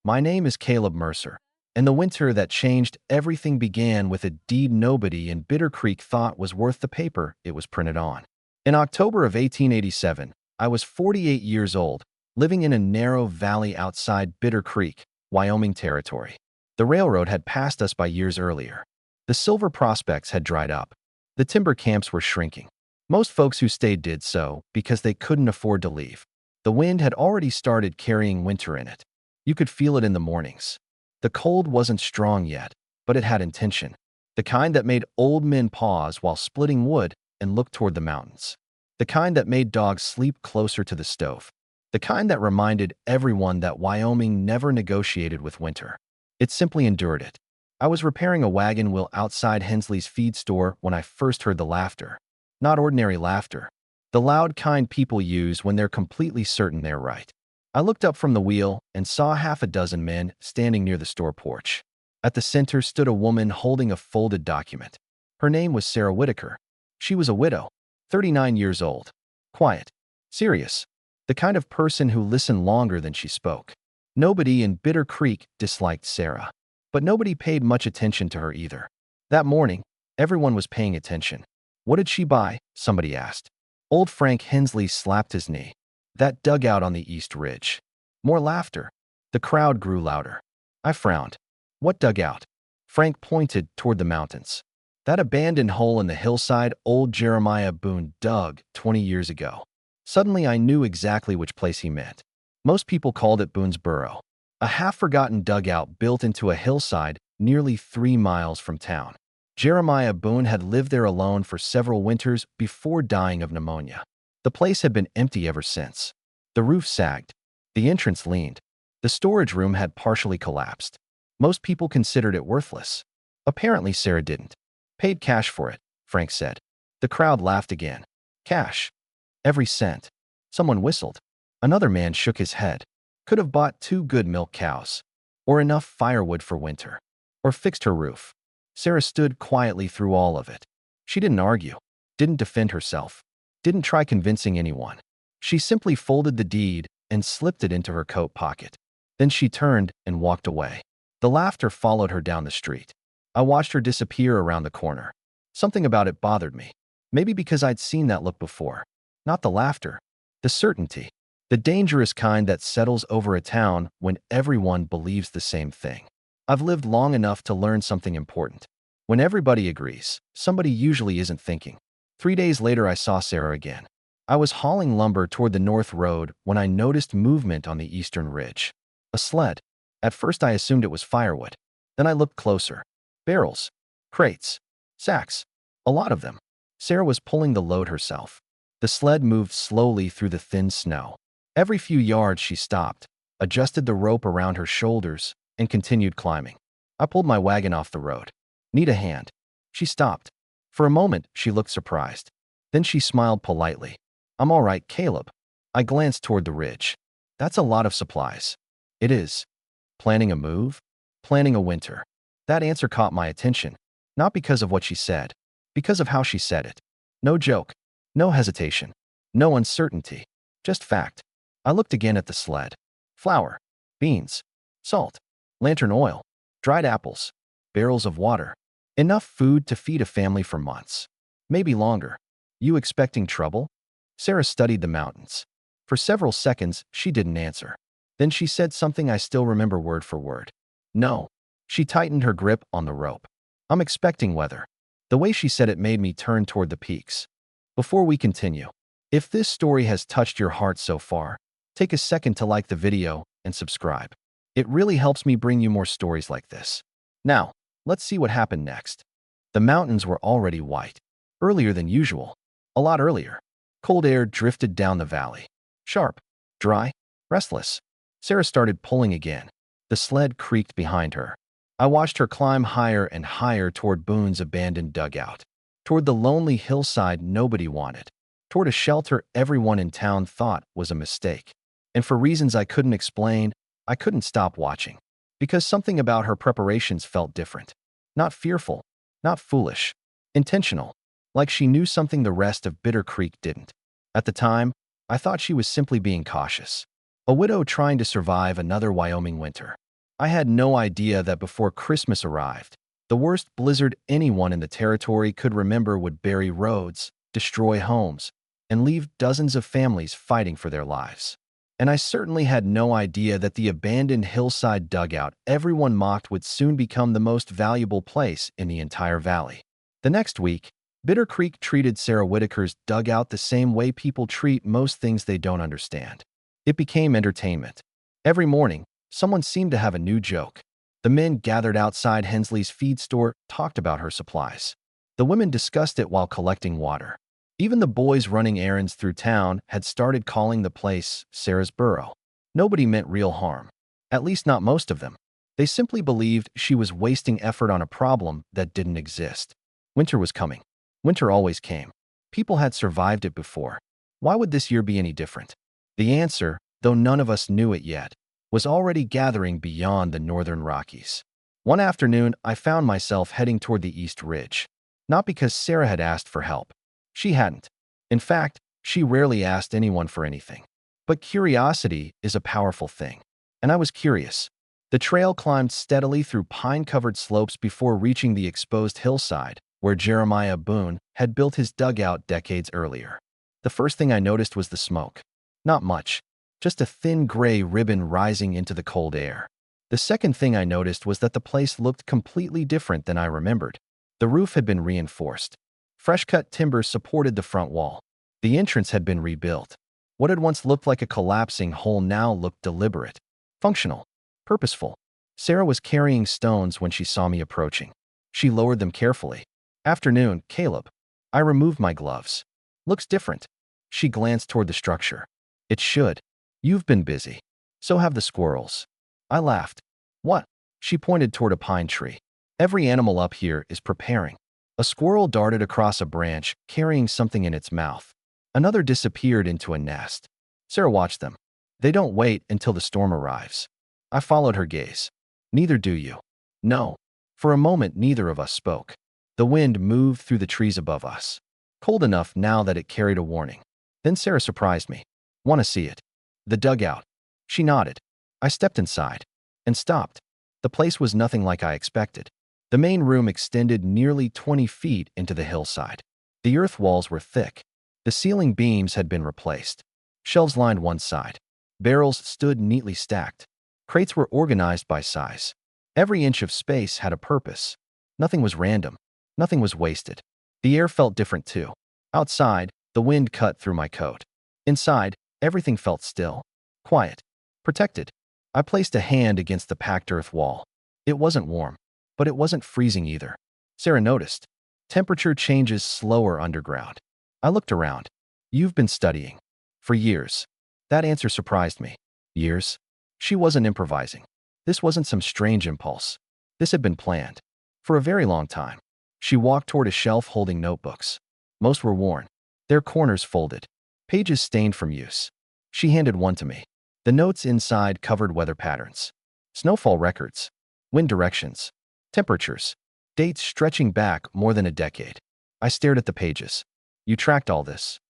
My name is Caleb Mercer, and the winter that changed everything began with a deed nobody in Bitter Creek thought was worth the paper it was printed on. In October of 1887, I was 48 years old, living in a narrow valley outside Bitter Creek, Wyoming territory. The railroad had passed us by years earlier. The silver prospects had dried up. The timber camps were shrinking. Most folks who stayed did so because they couldn't afford to leave. The wind had already started carrying winter in it. You could feel it in the mornings. The cold wasn't strong yet, but it had intention. The kind that made old men pause while splitting wood and look toward the mountains. The kind that made dogs sleep closer to the stove. The kind that reminded everyone that Wyoming never negotiated with winter. It simply endured it. I was repairing a wagon wheel outside Hensley's feed store when I first heard the laughter. Not ordinary laughter. The loud kind people use when they're completely certain they're right. I looked up from the wheel and saw half a dozen men standing near the store porch. At the center stood a woman holding a folded document. Her name was Sarah Whitaker. She was a widow, 39 years old. Quiet. Serious. The kind of person who listened longer than she spoke. Nobody in Bitter Creek disliked Sarah. But nobody paid much attention to her either. That morning, everyone was paying attention. What did she buy? Somebody asked. Old Frank Hensley slapped his knee. That dugout on the East Ridge. More laughter. The crowd grew louder. I frowned. What dugout? Frank pointed toward the mountains. That abandoned hole in the hillside old Jeremiah Boone dug 20 years ago. Suddenly I knew exactly which place he meant. Most people called it Boone's Burrow, a half-forgotten dugout built into a hillside nearly 3 miles from town. Jeremiah Boone had lived there alone for several winters before dying of pneumonia. The place had been empty ever since. The roof sagged. The entrance leaned. The storage room had partially collapsed. Most people considered it worthless. Apparently Sarah didn't. Paid cash for it, Frank said. The crowd laughed again. Cash. Every cent. Someone whistled. Another man shook his head. Could have bought 2 good milk cows. Or enough firewood for winter. Or fixed her roof. Sarah stood quietly through all of it. She didn't argue. Didn't defend herself. Didn't try convincing anyone. She simply folded the deed and slipped it into her coat pocket. Then she turned and walked away. The laughter followed her down the street. I watched her disappear around the corner. Something about it bothered me. Maybe because I'd seen that look before. Not the laughter. The certainty. The dangerous kind that settles over a town when everyone believes the same thing. I've lived long enough to learn something important. When everybody agrees, somebody usually isn't thinking. 3 days later, I saw Sarah again. I was hauling lumber toward the north road when I noticed movement on the eastern ridge. A sled. At first, I assumed it was firewood. Then I looked closer. Barrels. Crates. Sacks. A lot of them. Sarah was pulling the load herself. The sled moved slowly through the thin snow. Every few yards she stopped, adjusted the rope around her shoulders, and continued climbing. I pulled my wagon off the road. Need a hand. She stopped. For a moment, she looked surprised. Then she smiled politely. I'm all right, Caleb. I glanced toward the ridge. That's a lot of supplies. It is. Planning a move? Planning a winter. That answer caught my attention, not because of what she said, because of how she said it. No joke. No hesitation. No uncertainty. Just fact. I looked again at the sled. Flour. Beans. Salt. Lantern oil. Dried apples. Barrels of water. Enough food to feed a family for months. Maybe longer. You expecting trouble? Sarah studied the mountains. For several seconds, she didn't answer. Then she said something I still remember word for word. No. She tightened her grip on the rope. I'm expecting weather. The way she said it made me turn toward the peaks. Before we continue, if this story has touched your heart so far, take a second to like the video and subscribe. It really helps me bring you more stories like this. Now, let's see what happened next. The mountains were already white. Earlier than usual. A lot earlier. Cold air drifted down the valley. Sharp. Dry. Restless. Sarah started pulling again. The sled creaked behind her. I watched her climb higher and higher toward Boone's abandoned dugout. Toward the lonely hillside nobody wanted. Toward a shelter everyone in town thought was a mistake. And for reasons I couldn't explain, I couldn't stop watching. Because something about her preparations felt different. Not fearful. Not foolish. Intentional. Like she knew something the rest of Bitter Creek didn't. At the time, I thought she was simply being cautious. A widow trying to survive another Wyoming winter. I had no idea that before Christmas arrived, the worst blizzard anyone in the territory could remember would bury roads, destroy homes, and leave dozens of families fighting for their lives. And I certainly had no idea that the abandoned hillside dugout everyone mocked would soon become the most valuable place in the entire valley. The next week, Bitter Creek treated Sarah Whitaker's dugout the same way people treat most things they don't understand. It became entertainment. Every morning, someone seemed to have a new joke. The men gathered outside Hensley's feed store, talked about her supplies. The women discussed it while collecting water. Even the boys running errands through town had started calling the place Sarah's Burrow. Nobody meant real harm. At least not most of them. They simply believed she was wasting effort on a problem that didn't exist. Winter was coming. Winter always came. People had survived it before. Why would this year be any different? The answer, though none of us knew it yet, was already gathering beyond the northern Rockies. One afternoon, I found myself heading toward the East Ridge. Not because Sarah had asked for help. She hadn't. In fact, she rarely asked anyone for anything. But curiosity is a powerful thing. And I was curious. The trail climbed steadily through pine-covered slopes before reaching the exposed hillside, where Jeremiah Boone had built his dugout decades earlier. The first thing I noticed was the smoke. Not much. Just a thin gray ribbon rising into the cold air. The second thing I noticed was that the place looked completely different than I remembered. The roof had been reinforced. Fresh-cut timber supported the front wall. The entrance had been rebuilt. What had once looked like a collapsing hole now looked deliberate, functional, purposeful. Sarah was carrying stones when she saw me approaching. She lowered them carefully. "Afternoon, Caleb." I removed my gloves. "Looks different." She glanced toward the structure. "It should. You've been busy. So have the squirrels." I laughed. "What?" She pointed toward a pine tree. "Every animal up here is preparing." A squirrel darted across a branch, carrying something in its mouth. Another disappeared into a nest. Sarah watched them. "They don't wait until the storm arrives." I followed her gaze. "Neither do you." "No." For a moment, neither of us spoke. The wind moved through the trees above us. Cold enough now that it carried a warning. Then Sarah surprised me. "Want to see it?" "The dugout." She nodded. I stepped inside. And stopped. The place was nothing like I expected. The main room extended nearly 20 feet into the hillside. The earth walls were thick. The ceiling beams had been replaced. Shelves lined one side. Barrels stood neatly stacked. Crates were organized by size. Every inch of space had a purpose. Nothing was random. Nothing was wasted. The air felt different too. Outside, the wind cut through my coat. Inside, everything felt still, quiet, protected. I placed a hand against the packed earth wall. It wasn't warm, but it wasn't freezing either. Sarah noticed. Temperature changes slower underground. I looked around. "You've been studying." "For years." That answer surprised me. Years? She wasn't improvising. This wasn't some strange impulse. This had been planned. For a very long time. She walked toward a shelf holding notebooks. Most were worn. Their corners folded. Pages stained from use. She handed one to me. The notes inside covered weather patterns. Snowfall records. Wind directions. Temperatures. Dates stretching back more than a decade. I stared at the pages. "You tracked all this?"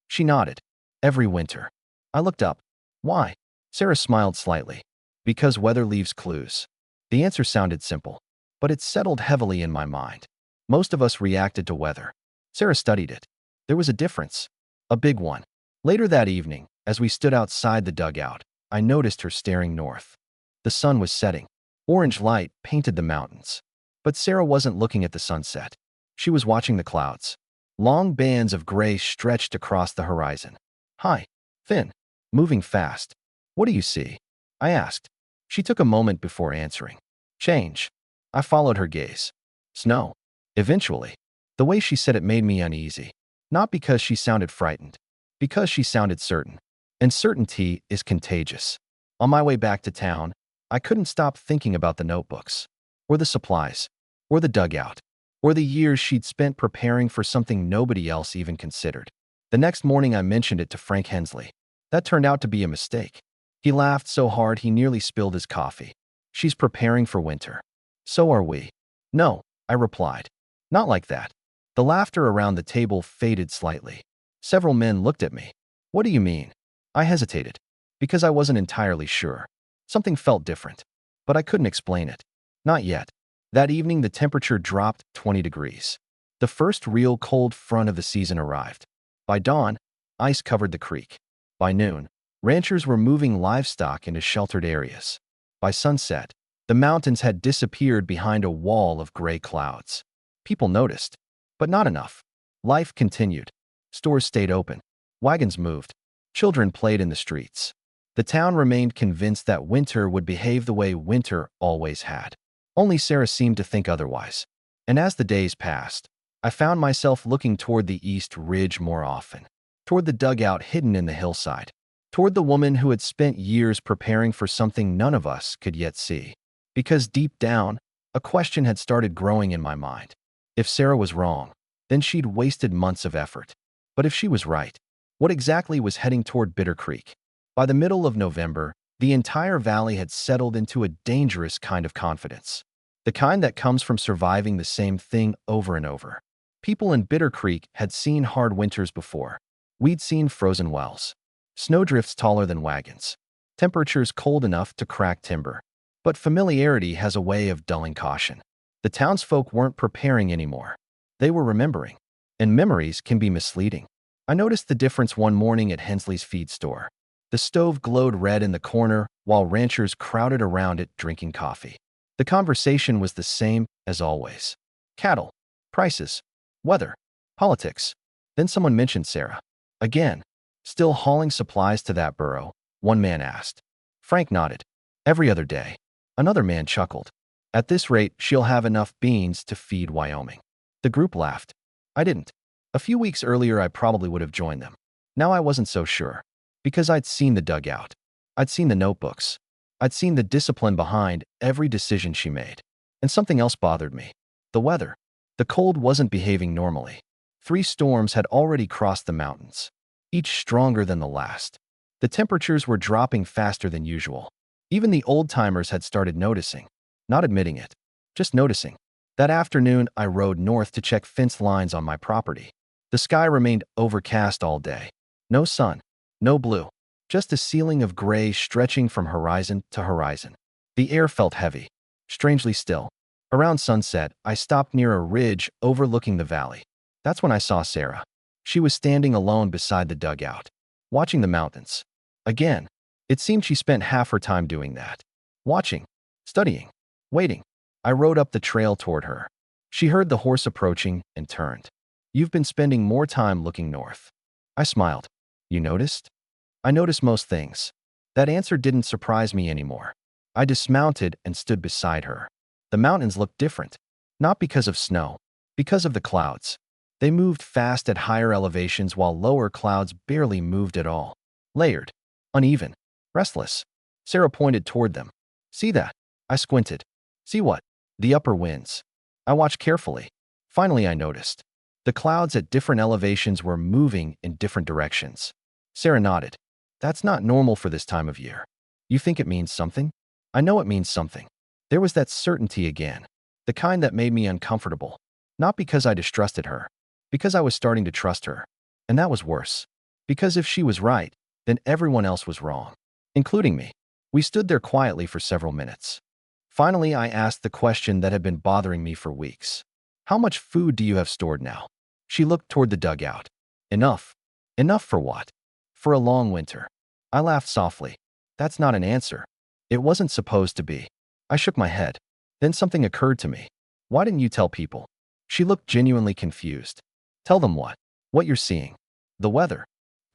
She nodded. "Every winter." I looked up. "Why?" Sarah smiled slightly. "Because weather leaves clues." The answer sounded simple, but it settled heavily in my mind. Most of us reacted to weather. Sarah studied it. There was a difference. A big one. Later that evening, as we stood outside the dugout, I noticed her staring north. The sun was setting. Orange light painted the mountains. But Sarah wasn't looking at the sunset. She was watching the clouds. Long bands of gray stretched across the horizon. High, thin, moving fast. "What do you see?" I asked. She took a moment before answering. "Change." I followed her gaze. "Snow." Eventually. The way she said it made me uneasy. Not because she sounded frightened. Because she sounded certain. And certainty is contagious. On my way back to town, I couldn't stop thinking about the notebooks. Or the supplies. Or the dugout. Or the years she'd spent preparing for something nobody else even considered. The next morning I mentioned it to Frank Hensley. That turned out to be a mistake. He laughed so hard he nearly spilled his coffee. "She's preparing for winter." "So are we." "No," I replied. "Not like that." The laughter around the table faded slightly. Several men looked at me. "What do you mean?" I hesitated. Because I wasn't entirely sure. Something felt different. but I couldn't explain it. Not yet. That evening, the temperature dropped 20 degrees. The first real cold front of the season arrived. By dawn, ice covered the creek. By noon, ranchers were moving livestock into sheltered areas. By sunset, the mountains had disappeared behind a wall of gray clouds. People noticed, but not enough. Life continued. Stores stayed open. Wagons moved. Children played in the streets. The town remained convinced that winter would behave the way winter always had. Only Sarah seemed to think otherwise. And as the days passed, I found myself looking toward the east ridge more often, toward the dugout hidden in the hillside, toward the woman who had spent years preparing for something none of us could yet see. Because deep down, a question had started growing in my mind. If Sarah was wrong, then she'd wasted months of effort. But if she was right, what exactly was heading toward Bitter Creek? By the middle of November, the entire valley had settled into a dangerous kind of confidence. The kind that comes from surviving the same thing over and over. People in Bitter Creek had seen hard winters before. We'd seen frozen wells, snowdrifts taller than wagons, temperatures cold enough to crack timber. But familiarity has a way of dulling caution. The townsfolk weren't preparing anymore. They were remembering. And memories can be misleading. I noticed the difference one morning at Hensley's feed store. The stove glowed red in the corner while ranchers crowded around it drinking coffee. The conversation was the same as always. Cattle, prices, weather, politics. Then someone mentioned Sarah. Again, still hauling supplies to that burrow, one man asked. Frank nodded. Every other day. Another man chuckled. At this rate, she'll have enough beans to feed Wyoming. The group laughed. I didn't. A few weeks earlier, I probably would have joined them. Now I wasn't so sure. Because I'd seen the dugout. I'd seen the notebooks. I'd seen the discipline behind every decision she made. And something else bothered me. The weather. The cold wasn't behaving normally. 3 storms had already crossed the mountains, each stronger than the last. The temperatures were dropping faster than usual. Even the old-timers had started noticing. Not admitting it, just noticing. That afternoon, I rode north to check fence lines on my property. The sky remained overcast all day. No sun, no blue, just a ceiling of gray stretching from horizon to horizon. The air felt heavy, strangely still. Around sunset, I stopped near a ridge overlooking the valley. That's when I saw Sarah. She was standing alone beside the dugout, watching the mountains. Again, it seemed she spent half her time doing that. Watching, studying, waiting. I rode up the trail toward her. She heard the horse approaching and turned. You've been spending more time looking north. I smiled. You noticed? I noticed most things. That answer didn't surprise me anymore. I dismounted and stood beside her. The mountains looked different. Not because of snow, because of the clouds. They moved fast at higher elevations while lower clouds barely moved at all. Layered, uneven, restless. Sarah pointed toward them. See that? I squinted. See what? The upper winds. I watched carefully. Finally, I noticed. The clouds at different elevations were moving in different directions. Sarah nodded. That's not normal for this time of year. You think it means something? I know it means something. There was that certainty again, the kind that made me uncomfortable. Not because I distrusted her, because I was starting to trust her. And that was worse. Because if she was right, then everyone else was wrong, including me. We stood there quietly for several minutes. Finally, I asked the question that had been bothering me for weeks. How much food do you have stored now? She looked toward the dugout. Enough. Enough for what? For a long winter. I laughed softly. That's not an answer. It wasn't supposed to be. I shook my head. Then something occurred to me. Why didn't you tell people? She looked genuinely confused. Tell them what? What you're seeing. The weather.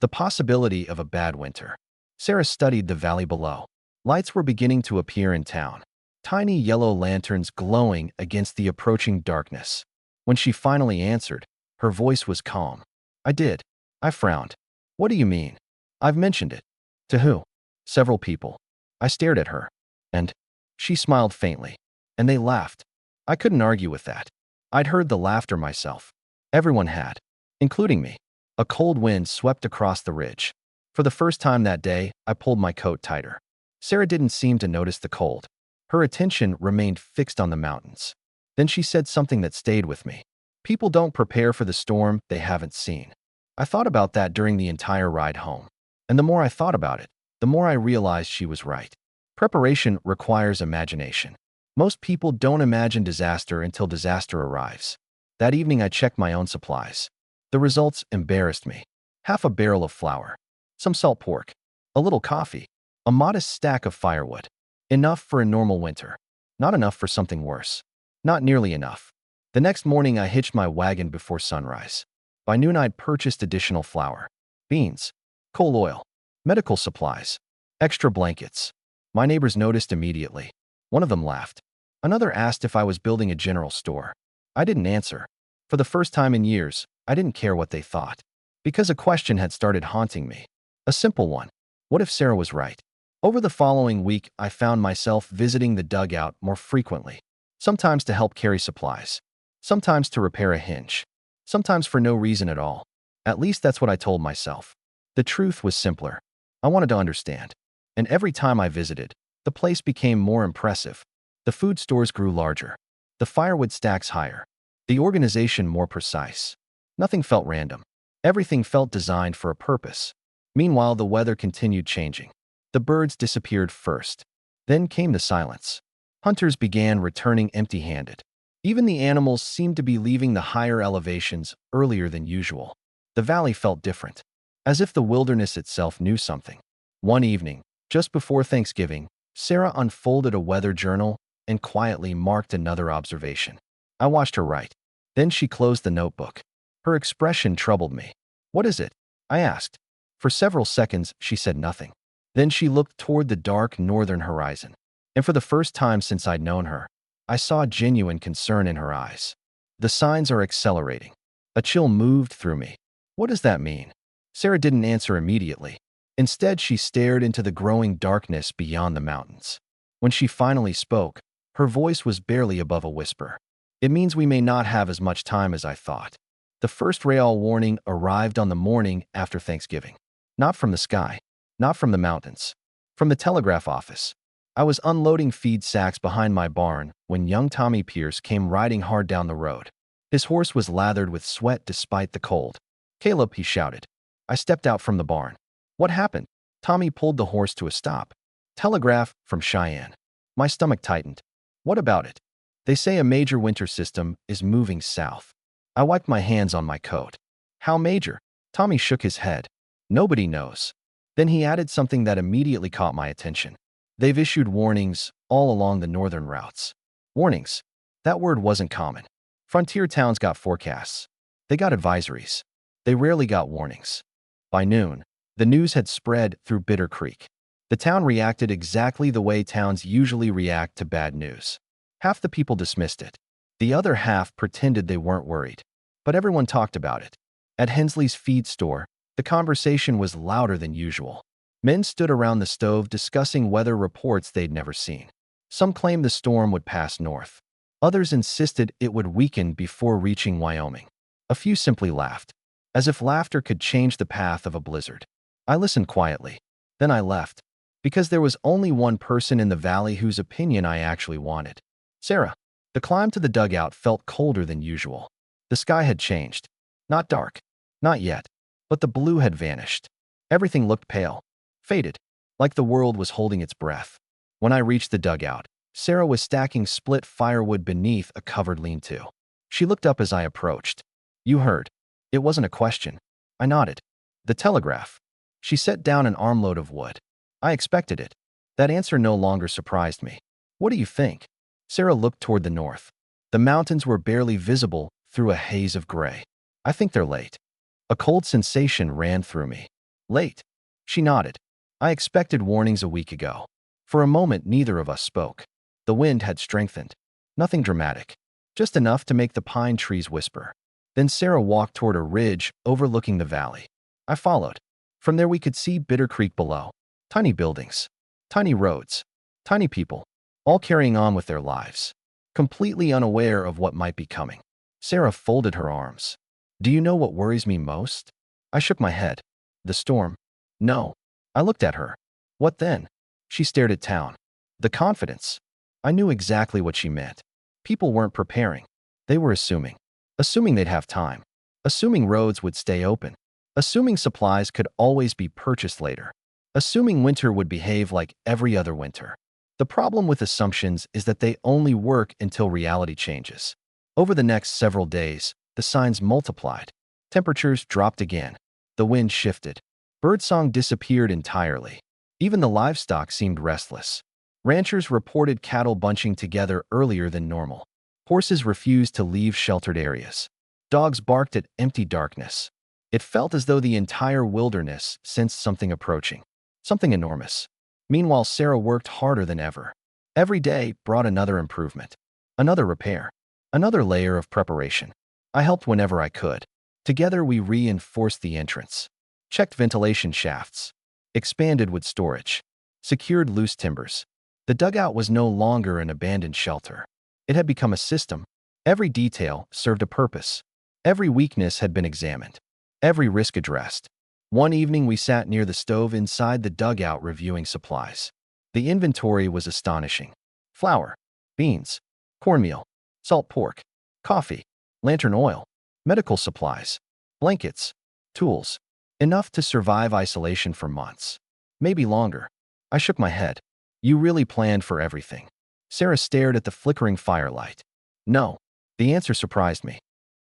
The possibility of a bad winter. Sarah studied the valley below. Lights were beginning to appear in town. Tiny yellow lanterns glowing against the approaching darkness. When she finally answered, her voice was calm. I did. I frowned. What do you mean? I've mentioned it. To who? Several people. I stared at her. And she smiled faintly. And they laughed. I couldn't argue with that. I'd heard the laughter myself. Everyone had, including me. A cold wind swept across the ridge. For the first time that day, I pulled my coat tighter. Sarah didn't seem to notice the cold. Her attention remained fixed on the mountains. Then she said something that stayed with me. People don't prepare for the storm they haven't seen. I thought about that during the entire ride home. And the more I thought about it, the more I realized she was right. Preparation requires imagination. Most people don't imagine disaster until disaster arrives. That evening, I checked my own supplies. The results embarrassed me. Half a barrel of flour, some salt pork, a little coffee, a modest stack of firewood. Enough for a normal winter. Not enough for something worse. Not nearly enough. The next morning, I hitched my wagon before sunrise. By noon, I'd purchased additional flour, beans, coal oil, medical supplies, extra blankets. My neighbors noticed immediately. One of them laughed. Another asked if I was building a general store. I didn't answer. For the first time in years, I didn't care what they thought. Because a question had started haunting me. A simple one. What if Sarah was right? Over the following week, I found myself visiting the dugout more frequently. Sometimes to help carry supplies. Sometimes to repair a hinge. Sometimes for no reason at all. At least that's what I told myself. The truth was simpler. I wanted to understand. And every time I visited, the place became more impressive. The food stores grew larger. The firewood stacks higher. The organization more precise. Nothing felt random. Everything felt designed for a purpose. Meanwhile, the weather continued changing. The birds disappeared first. Then came the silence. Hunters began returning empty-handed. Even the animals seemed to be leaving the higher elevations earlier than usual. The valley felt different, as if the wilderness itself knew something. One evening, just before Thanksgiving, Sarah unfolded a weather journal and quietly marked another observation. I watched her write. Then she closed the notebook. Her expression troubled me. "What is it?" I asked. For several seconds, she said nothing. Then she looked toward the dark northern horizon. And for the first time since I'd known her, I saw genuine concern in her eyes. "The signs are accelerating." A chill moved through me. "What does that mean?" Sarah didn't answer immediately. Instead, she stared into the growing darkness beyond the mountains. When she finally spoke, her voice was barely above a whisper. "It means we may not have as much time as I thought." The first rail warning arrived on the morning after Thanksgiving. Not from the sky, not from the mountains, from the telegraph office. I was unloading feed sacks behind my barn when young Tommy Pierce came riding hard down the road. His horse was lathered with sweat despite the cold. "Caleb," he shouted. I stepped out from the barn. "What happened?" Tommy pulled the horse to a stop. "Telegraph from Cheyenne." My stomach tightened. "What about it?" "They say a major winter system is moving south." I wiped my hands on my coat. "How major?" Tommy shook his head. "Nobody knows." Then he added something that immediately caught my attention. "They've issued warnings all along the northern routes." Warnings. That word wasn't common. Frontier towns got forecasts. They got advisories. They rarely got warnings. By noon, the news had spread through Bitter Creek. The town reacted exactly the way towns usually react to bad news. Half the people dismissed it. The other half pretended they weren't worried. But everyone talked about it. At Hensley's feed store, the conversation was louder than usual. Men stood around the stove discussing weather reports they'd never seen. Some claimed the storm would pass north. Others insisted it would weaken before reaching Wyoming. A few simply laughed, as if laughter could change the path of a blizzard. I listened quietly. Then I left, because there was only one person in the valley whose opinion I actually wanted. Sarah. The climb to the dugout felt colder than usual. The sky had changed. Not dark. Not yet. But the blue had vanished. Everything looked pale. Faded. Like the world was holding its breath. When I reached the dugout, Sarah was stacking split firewood beneath a covered lean-to. She looked up as I approached. "You heard." It wasn't a question. I nodded. "The telegraph." She set down an armload of wood. I expected it. That answer no longer surprised me. "What do you think?" Sarah looked toward the north. The mountains were barely visible through a haze of gray. "I think they're late." A cold sensation ran through me. "Late?" She nodded. "I expected warnings a week ago." For a moment, neither of us spoke. The wind had strengthened. Nothing dramatic. Just enough to make the pine trees whisper. Then Sarah walked toward a ridge overlooking the valley. I followed. From there we could see Bitter Creek below. Tiny buildings. Tiny roads. Tiny people. All carrying on with their lives. Completely unaware of what might be coming. Sarah folded her arms. "Do you know what worries me most?" I shook my head. "The storm." "No." I looked at her. "What then?" She stared at town. The confidence. I knew exactly what she meant. People weren't preparing. They were assuming. Assuming they'd have time. Assuming roads would stay open. Assuming supplies could always be purchased later. assuming winter would behave like every other winter. The problem with assumptions is that they only work until reality changes. Over the next several days, the signs multiplied. Temperatures dropped again. The wind shifted. Birdsong disappeared entirely. Even the livestock seemed restless. Ranchers reported cattle bunching together earlier than normal. Horses refused to leave sheltered areas. Dogs barked at empty darkness. It felt as though the entire wilderness sensed something approaching, something enormous. Meanwhile, Sarah worked harder than ever. Every day brought another improvement, another repair, another layer of preparation. I helped whenever I could. Together, we reinforced the entrance, checked ventilation shafts, expanded wood storage, secured loose timbers. The dugout was no longer an abandoned shelter. It had become a system. Every detail served a purpose. Every weakness had been examined. Every risk addressed. One evening, we sat near the stove inside the dugout reviewing supplies. The inventory was astonishing. Flour, beans, cornmeal, salt pork, coffee, lantern oil, medical supplies, blankets, tools. Enough to survive isolation for months. Maybe longer. I shook my head. You really planned for everything. Sarah stared at the flickering firelight. No. The answer surprised me.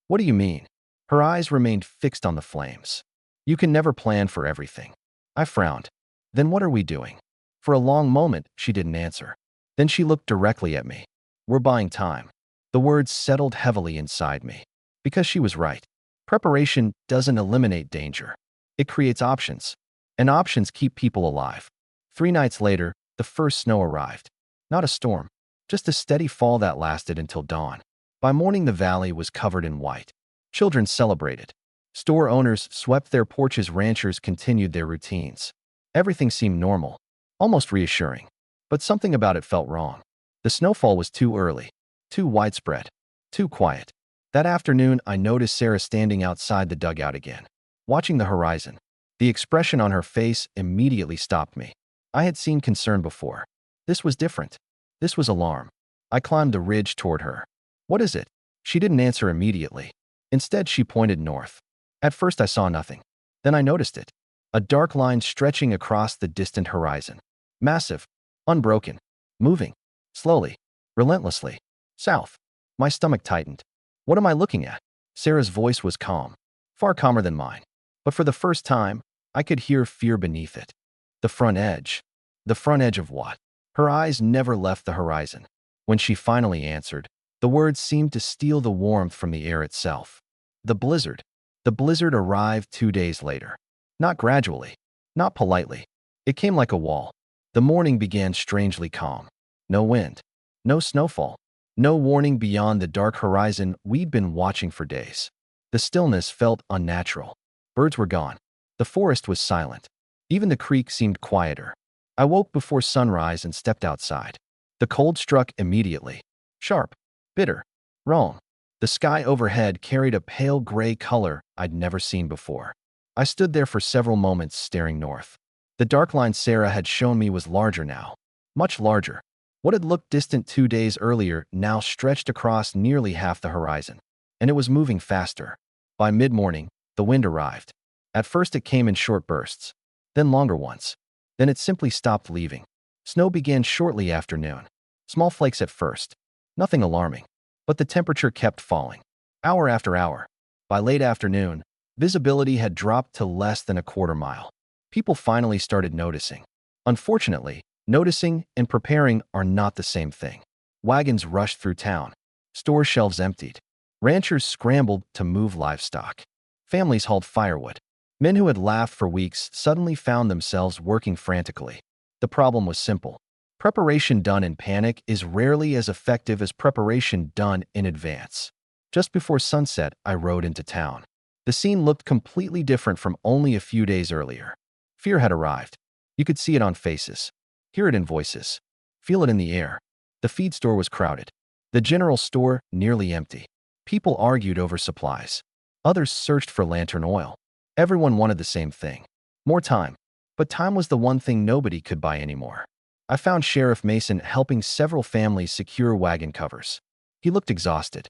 What do you mean? Her eyes remained fixed on the flames. You can never plan for everything. I frowned. Then what are we doing? For a long moment, she didn't answer. Then she looked directly at me. We're buying time. The words settled heavily inside me. Because she was right. Preparation doesn't eliminate danger. It creates options. And options keep people alive. 3 nights later, the first snow arrived. Not a storm. Just a steady fall that lasted until dawn. By morning, the valley was covered in white. Children celebrated. Store owners swept their porches. Ranchers continued their routines. Everything seemed normal, almost reassuring. But something about it felt wrong. The snowfall was too early, too widespread, too quiet. That afternoon, I noticed Sarah standing outside the dugout again, watching the horizon. The expression on her face immediately stopped me. I had seen concern before. This was different. This was alarm. I climbed the ridge toward her. What is it? She didn't answer immediately. Instead, she pointed north. At first, I saw nothing. Then I noticed it. A dark line stretching across the distant horizon. Massive, unbroken, moving, slowly, relentlessly, south. My stomach tightened. What am I looking at? Sarah's voice was calm, far calmer than mine. But for the first time, I could hear fear beneath it. The front edge. The front edge of what? Her eyes never left the horizon. When she finally answered, the words seemed to steal the warmth from the air itself. The blizzard. The blizzard arrived 2 days later. Not gradually, not politely. It came like a wall. The morning began strangely calm. No wind, no snowfall, no warning beyond the dark horizon we'd been watching for days. The stillness felt unnatural. Birds were gone. The forest was silent. Even the creek seemed quieter. I woke before sunrise and stepped outside. The cold struck immediately. Sharp, bitter, wrong. The sky overhead carried a pale gray color I'd never seen before. I stood there for several moments staring north. The dark line Sarah had shown me was larger now. Much larger. What had looked distant 2 days earlier now stretched across nearly half the horizon. And it was moving faster. By mid-morning, the wind arrived. At first it came in short bursts, then longer ones. Then it simply stopped leaving. Snow began shortly after noon. Small flakes at first. Nothing alarming. But the temperature kept falling. Hour after hour. By late afternoon, visibility had dropped to less than a quarter mile. People finally started noticing. Unfortunately, noticing and preparing are not the same thing. Wagons rushed through town. Store shelves emptied. Ranchers scrambled to move livestock. Families hauled firewood. Men who had laughed for weeks suddenly found themselves working frantically. The problem was simple. Preparation done in panic is rarely as effective as preparation done in advance. Just before sunset, I rode into town. The scene looked completely different from only a few days earlier. Fear had arrived. You could see it on faces, hear it in voices, feel it in the air. The feed store was crowded. The general store nearly empty. People argued over supplies. Others searched for lantern oil. Everyone wanted the same thing. More time. But time was the one thing nobody could buy anymore. I found Sheriff Mason helping several families secure wagon covers. He looked exhausted.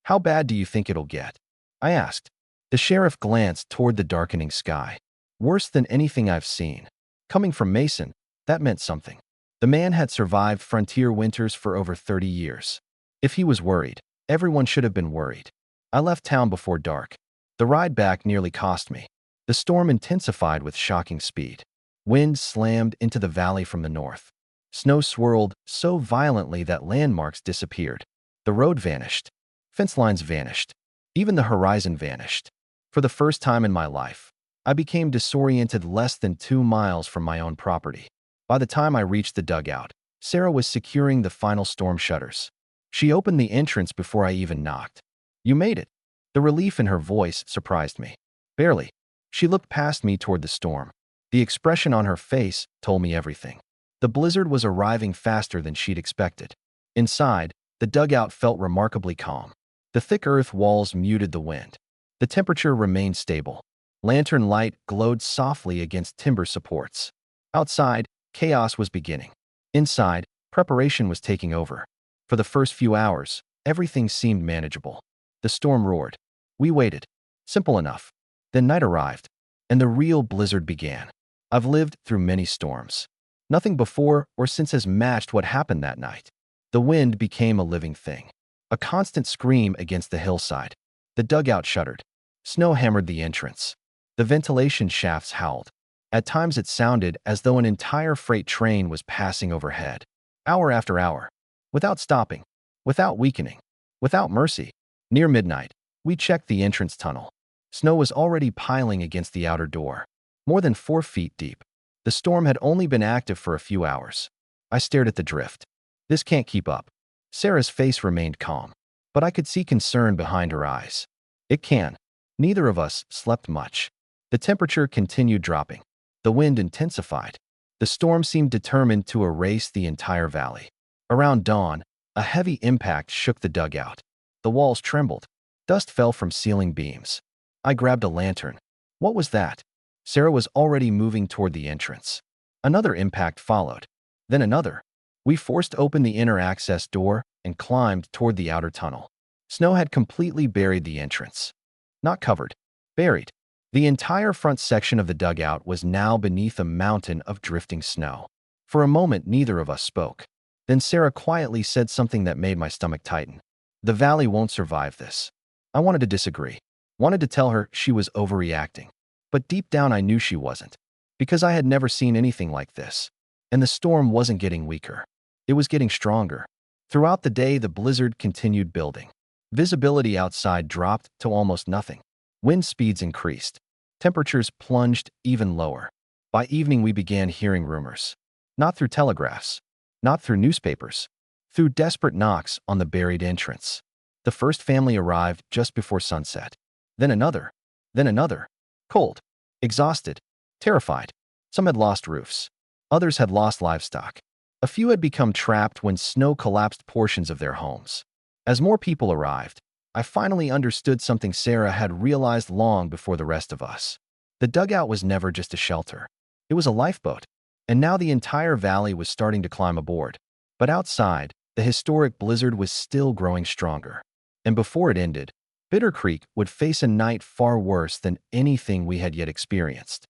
How bad do you think it'll get? I asked. The sheriff glanced toward the darkening sky. Worse than anything I've seen. Coming from Mason, that meant something. The man had survived frontier winters for over 30 years. If he was worried, everyone should have been worried. I left town before dark. The ride back nearly cost me. The storm intensified with shocking speed. Wind slammed into the valley from the north. Snow swirled so violently that landmarks disappeared. The road vanished. Fence lines vanished. Even the horizon vanished. For the first time in my life, I became disoriented less than 2 miles from my own property. By the time I reached the dugout, Sarah was securing the final storm shutters. She opened the entrance before I even knocked. "You made it." The relief in her voice surprised me. "Barely." She looked past me toward the storm. The expression on her face told me everything. The blizzard was arriving faster than she'd expected. Inside, the dugout felt remarkably calm. The thick earth walls muted the wind. The temperature remained stable. Lantern light glowed softly against timber supports. Outside, chaos was beginning. Inside, preparation was taking over. For the first few hours, everything seemed manageable. The storm roared. We waited. Simple enough. Then night arrived, and the real blizzard began. I've lived through many storms. Nothing before or since has matched what happened that night. The wind became a living thing. A constant scream against the hillside. The dugout shuddered. Snow hammered the entrance. The ventilation shafts howled. At times it sounded as though an entire freight train was passing overhead. Hour after hour. Without stopping. Without weakening. Without mercy. Near midnight, we checked the entrance tunnel. Snow was already piling against the outer door. More than 4 feet deep. The storm had only been active for a few hours. I stared at the drift. This can't keep up. Sarah's face remained calm, but I could see concern behind her eyes. It can. Neither of us slept much. The temperature continued dropping. The wind intensified. The storm seemed determined to erase the entire valley. Around dawn, a heavy impact shook the dugout. The walls trembled. Dust fell from ceiling beams. I grabbed a lantern. What was that? Sarah was already moving toward the entrance. Another impact followed. Then another. We forced open the inner access door and climbed toward the outer tunnel. Snow had completely buried the entrance. Not covered. Buried. The entire front section of the dugout was now beneath a mountain of drifting snow. For a moment, neither of us spoke. Then Sarah quietly said something that made my stomach tighten. "The valley won't survive this." I wanted to disagree. Wanted to tell her she was overreacting. But deep down I knew she wasn't. Because I had never seen anything like this. And the storm wasn't getting weaker. It was getting stronger. Throughout the day, the blizzard continued building. Visibility outside dropped to almost nothing. Wind speeds increased. Temperatures plunged even lower. By evening, we began hearing rumors. Not through telegraphs. Not through newspapers. Through desperate knocks on the buried entrance. The first family arrived just before sunset. Then another. Then another. Cold. Exhausted. Terrified. Some had lost roofs. Others had lost livestock. A few had become trapped when snow collapsed portions of their homes. As more people arrived, I finally understood something Sarah had realized long before the rest of us. The dugout was never just a shelter. It was a lifeboat. And now the entire valley was starting to climb aboard. But outside, the historic blizzard was still growing stronger. And before it ended, Bitter Creek would face a night far worse than anything we had yet experienced.